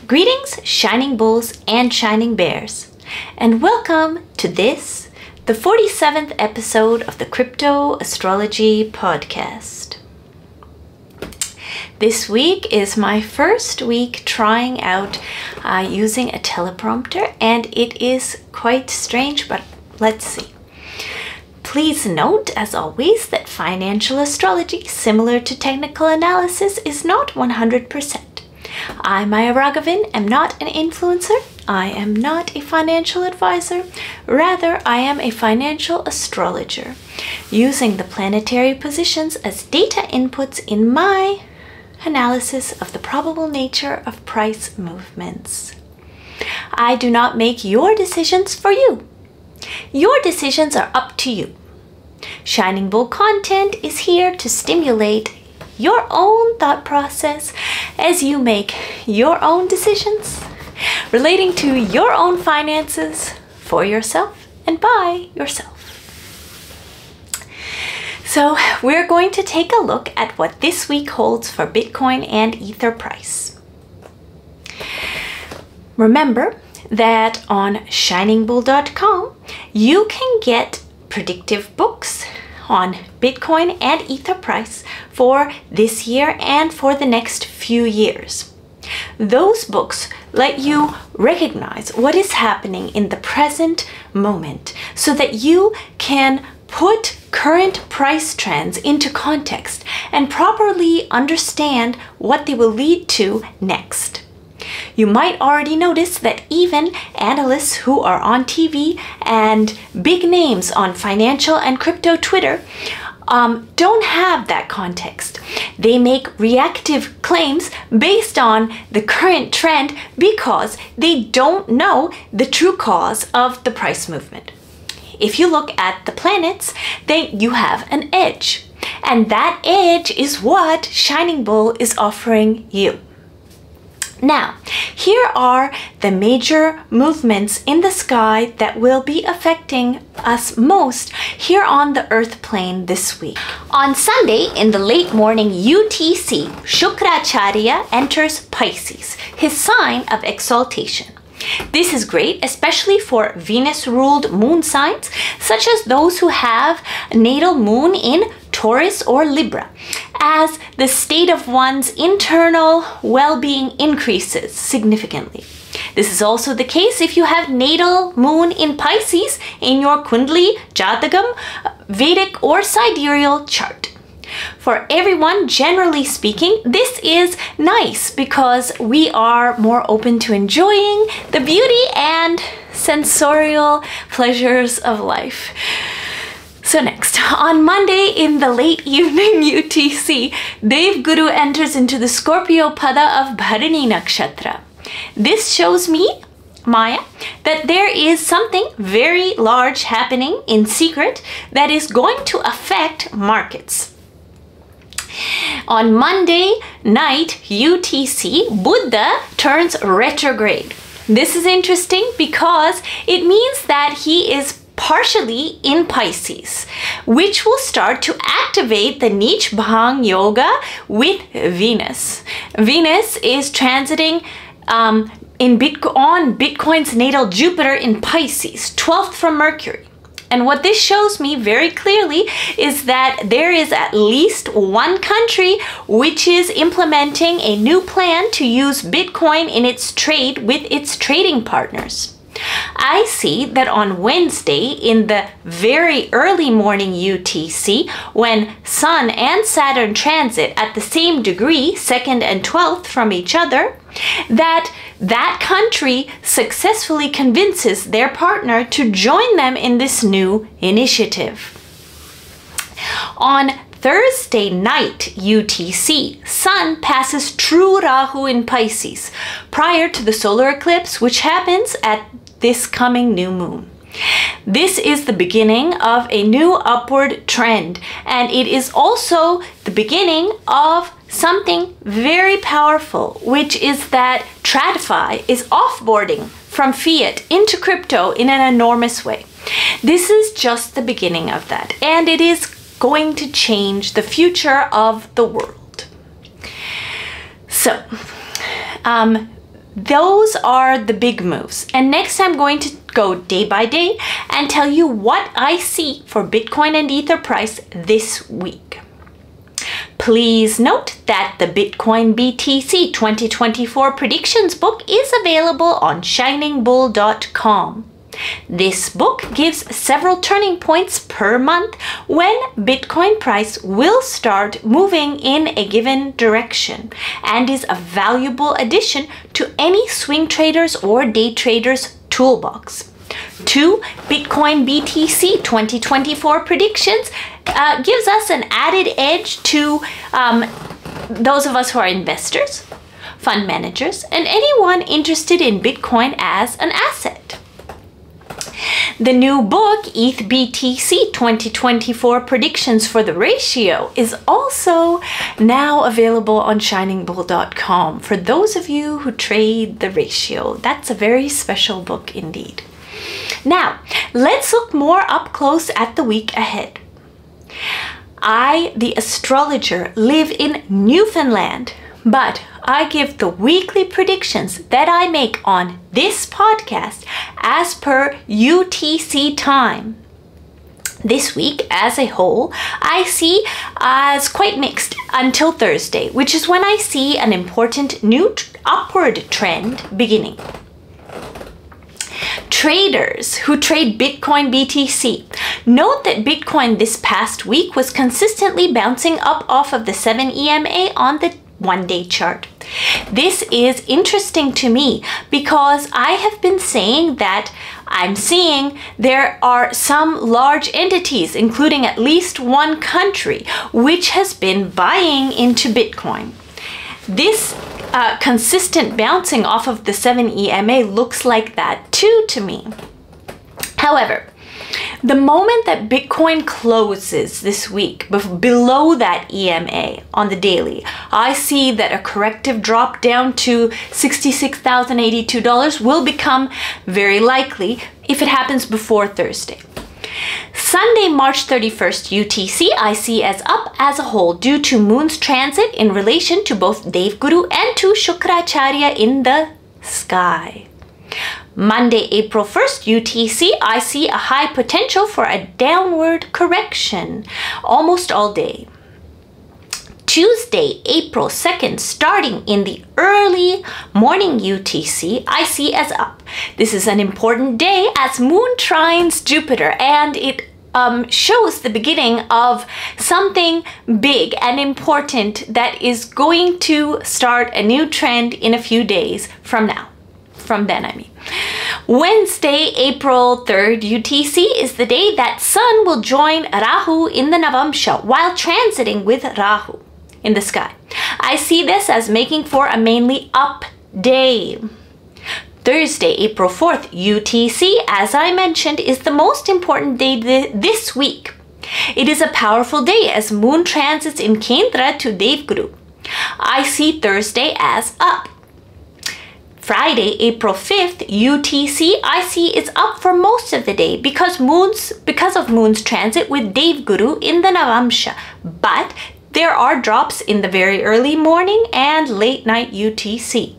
Greetings, Shining Bulls and Shining Bears, and welcome to this, the 47th episode of the Crypto Astrology podcast. This week is my first week trying out using a teleprompter, and it is quite strange, but let's see. Please note, as always, that financial astrology, similar to technical analysis, is not 100%. I, Maya Raghavan, am not an influencer. I am not a financial advisor. Rather, I am a financial astrologer, using the planetary positions as data inputs in my analysis of the probable nature of price movements. I do not make your decisions for you. Your decisions are up to you. Shining Bull content is here to stimulate your own thought process as you make your own decisions relating to your own finances for yourself and by yourself. So we're going to take a look at what this week holds for Bitcoin and Ether price. Remember that on ShiningBull.com you can get predictive books on Bitcoin and Ether price for this year and for the next few years. Those books let you recognize what is happening in the present moment so that you can put current price trends into context and properly understand what they will lead to next. You might already notice that even analysts who are on TV and big names on financial and crypto Twitter don't have that context. They make reactive claims based on the current trend because they don't know the true cause of the price movement. If you look at the planets, then you have an edge. And that edge is what Shining Bull is offering you. Now, here are the major movements in the sky that will be affecting us most here on the Earth plane this week. On Sunday, in the late morning UTC, Shukracharya enters Pisces, his sign of exaltation. This is great, especially for Venus-ruled moon signs, such as those who have a natal moon in Taurus or Libra, as the state of one's internal well-being increases significantly. This is also the case if you have natal moon in Pisces in your Kundali, Jatakam, Vedic or sidereal chart. For everyone, generally speaking, this is nice because we are more open to enjoying the beauty and sensorial pleasures of life. So next, on Monday in the late evening UTC, Dev Guru enters into the Scorpio Pada of Bharani Nakshatra. This shows me, Maya, that there is something very large happening in secret that is going to affect markets. On Monday night UTC, Buddha turns retrograde. This is interesting because it means that he is partially in Pisces, which will start to activate the Nich Bhang Yoga with Venus. Venus is transiting on Bitcoin's natal Jupiter in Pisces, 12th from Mercury. And what this shows me very clearly is that there is at least one country which is implementing a new plan to use Bitcoin in its trade with its trading partners. I see that on Wednesday in the very early morning UTC, when Sun and Saturn transit at the same degree, 2nd and 12th from each other, that country successfully convinces their partner to join them in this new initiative. On Thursday night UTC, Sun passes true Rahu in Pisces prior to the solar eclipse, which happens at this coming new moon. This is the beginning of a new upward trend, and it is also the beginning of something very powerful, which is that TradFi is offboarding from fiat into crypto in an enormous way. This is just the beginning of that, and it is going to change the future of the world. So, those are the big moves. And next I'm going to go day by day and tell you what I see for Bitcoin and Ether price this week. Please note that the Bitcoin BTC 2024 predictions book is available on ShiningBull.com. This book gives several turning points per month when Bitcoin price will start moving in a given direction and is a valuable addition to any swing traders or day traders toolbox. 2. Bitcoin BTC 2024 predictions gives us an added edge to those of us who are investors, fund managers, and anyone interested in Bitcoin as an asset. The new book, ETH BTC 2024 Predictions for the Ratio, is also now available on ShiningBull.com for those of you who trade the ratio. That's a very special book indeed. Now, let's look more up close at the week ahead. I, the astrologer, live in Newfoundland, but I give the weekly predictions that I make on this podcast as per UTC time. This week, as a whole, I see as quite mixed until Thursday, which is when I see an important new upward trend beginning. Traders who trade Bitcoin BTC, note that Bitcoin this past week was consistently bouncing up off of the 7 EMA on the one-day chart. This is interesting to me because I have been saying that I'm seeing there are some large entities, including at least one country, which has been buying into Bitcoin. This consistent bouncing off of the 7 EMA looks like that too to me. However, the moment that Bitcoin closes this week below that EMA on the daily, I see that a corrective drop down to $66,082 will become very likely if it happens before Thursday. Sunday, March 31st UTC, I see as up as a whole due to Moon's transit in relation to both Devguru and to Shukracharya in the sky. Monday, April 1st UTC, I see a high potential for a downward correction almost all day. Tuesday, April 2nd, starting in the early morning UTC, I see as up. This is an important day as Moon trines Jupiter, and it shows the beginning of something big and important that is going to start a new trend in a few days from now. From then, I mean. Wednesday, April 3rd UTC is the day that Sun will join Rahu in the Navamsha while transiting with Rahu in the sky. I see this as making for a mainly up day. Thursday, April 4th UTC, as I mentioned, is the most important day this week. It is a powerful day as Moon transits in Kendra to Devguru. I see Thursday as up. Friday, April 5th, UTC, I see is up for most of the day because of Moon's transit with Devguru in the Navamsha. But there are drops in the very early morning and late night UTC.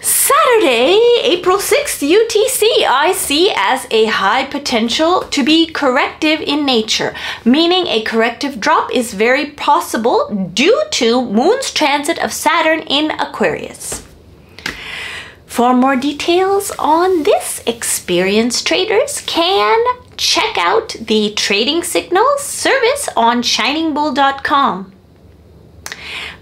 Saturday, April 6th UTC, I see as a high potential to be corrective in nature, meaning a corrective drop is very possible due to Moon's transit of Saturn in Aquarius. For more details on this, experienced traders can check out the Trading Signals service on ShiningBull.com.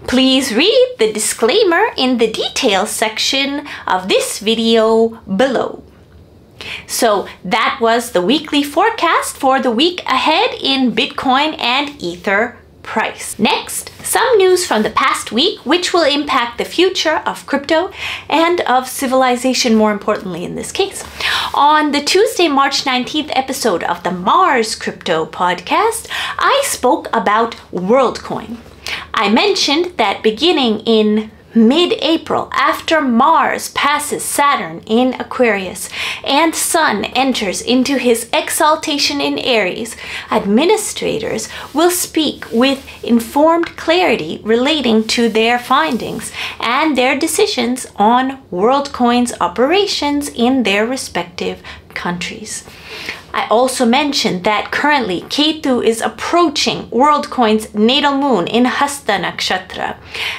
Please read the disclaimer in the details section of this video below. So that was the weekly forecast for the week ahead in Bitcoin and Ether price. Next, some news from the past week which will impact the future of crypto and of civilization, more importantly in this case. On the Tuesday, March 19th episode of the Mars Crypto podcast, I spoke about Worldcoin. I mentioned that beginning in mid-April, after Mars passes Saturn in Aquarius and Sun enters into his exaltation in Aries, administrators will speak with informed clarity relating to their findings and their decisions on Worldcoin's operations in their respective countries. I also mentioned that currently Ketu is approaching Worldcoin's natal moon in Hasta Nakshatra.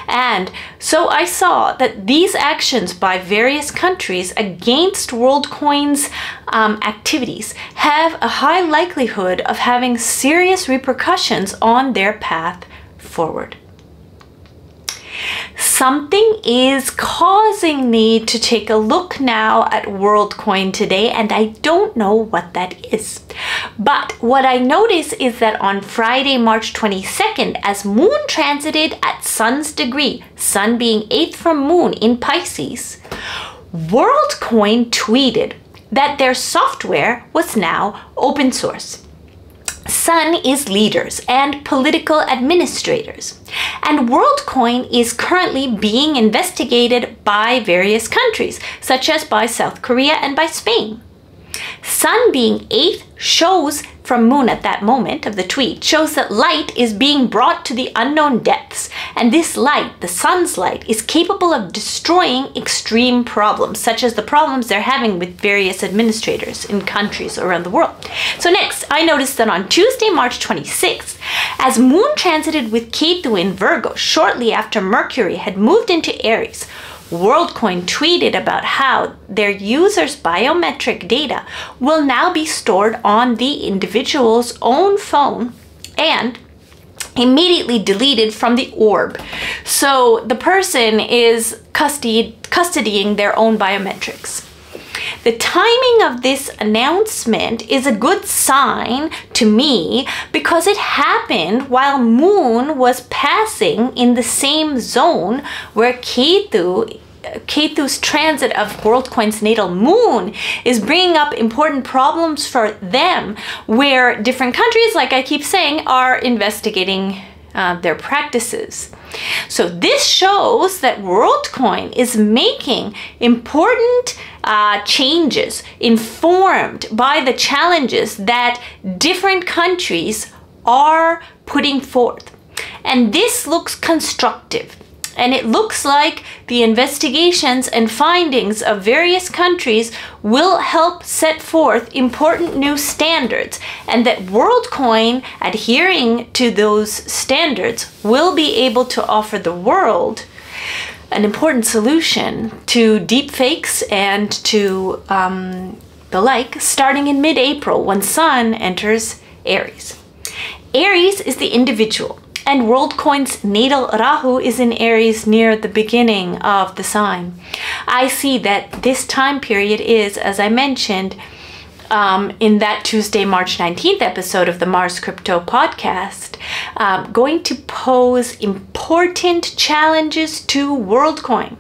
And so I saw that these actions by various countries against Worldcoin's activities have a high likelihood of having serious repercussions on their path forward. Something is causing me to take a look now at Worldcoin today, and I don't know what that is. But what I notice is that on Friday, March 22nd, as Moon transited at Sun's degree, Sun being 8th from Moon in Pisces, Worldcoin tweeted that their software was now open source. Sun is leaders and political administrators, and Worldcoin is currently being investigated by various countries, such as by South Korea and by Spain. Sun being 8th shows from Moon at that moment of the tweet, shows that light is being brought to the unknown depths, and this light, the Sun's light, is capable of destroying extreme problems, such as the problems they're having with various administrators in countries around the world. So next, I noticed that on Tuesday, March 26th, as Moon transited with Ketu in Virgo shortly after Mercury had moved into Aries, Worldcoin tweeted about how their users' biometric data will now be stored on the individual's own phone and immediately deleted from the orb. So the person is custodying their own biometrics. The timing of this announcement is a good sign to me because it happened while Moon was passing in the same zone where Ketu's transit of Worldcoin's natal moon is bringing up important problems for them, where different countries, like I keep saying, are investigating their practices. So this shows that Worldcoin is making important changes informed by the challenges that different countries are putting forth. And this looks constructive. And it looks like the investigations and findings of various countries will help set forth important new standards, and that Worldcoin, adhering to those standards, will be able to offer the world an important solution to deepfakes and to the like, starting in mid-April when Sun enters Aries. Aries is the individual, and Worldcoin's natal Rahu is in Aries near the beginning of the sign. I see that this time period is, as I mentioned in that Tuesday, March 19th episode of the Mars Crypto podcast, going to pose important challenges to Worldcoin.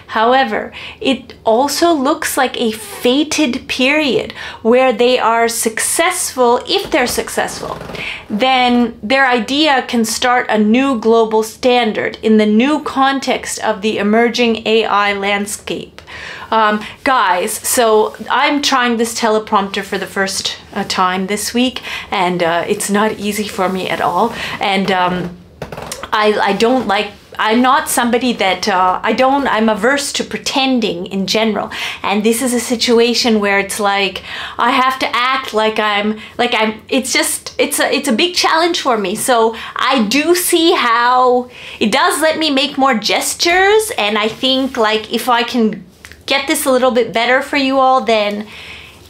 However, it also looks like a fated period where they are successful. If they're successful, then their idea can start a new global standard in the new context of the emerging AI landscape. Guys, so I'm trying this teleprompter for the first time this week, and it's not easy for me at all. And I'm not somebody that, I'm averse to pretending in general. And this is a situation where it's like, I have to act it's a big challenge for me. So I do see how it does let me make more gestures. And I think like if I can get this a little bit better for you all, then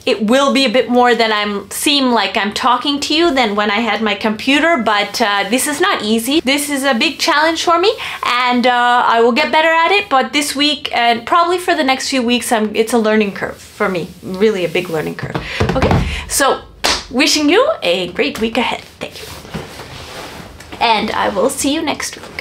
it will be a bit more than seem like I'm talking to you than when I had my computer, but this is not easy. This is a big challenge for me, and I will get better at it, but this week and probably for the next few weeks, it's a learning curve for me, really a big learning curve. Okay, so wishing you a great week ahead. Thank you. And I will see you next week.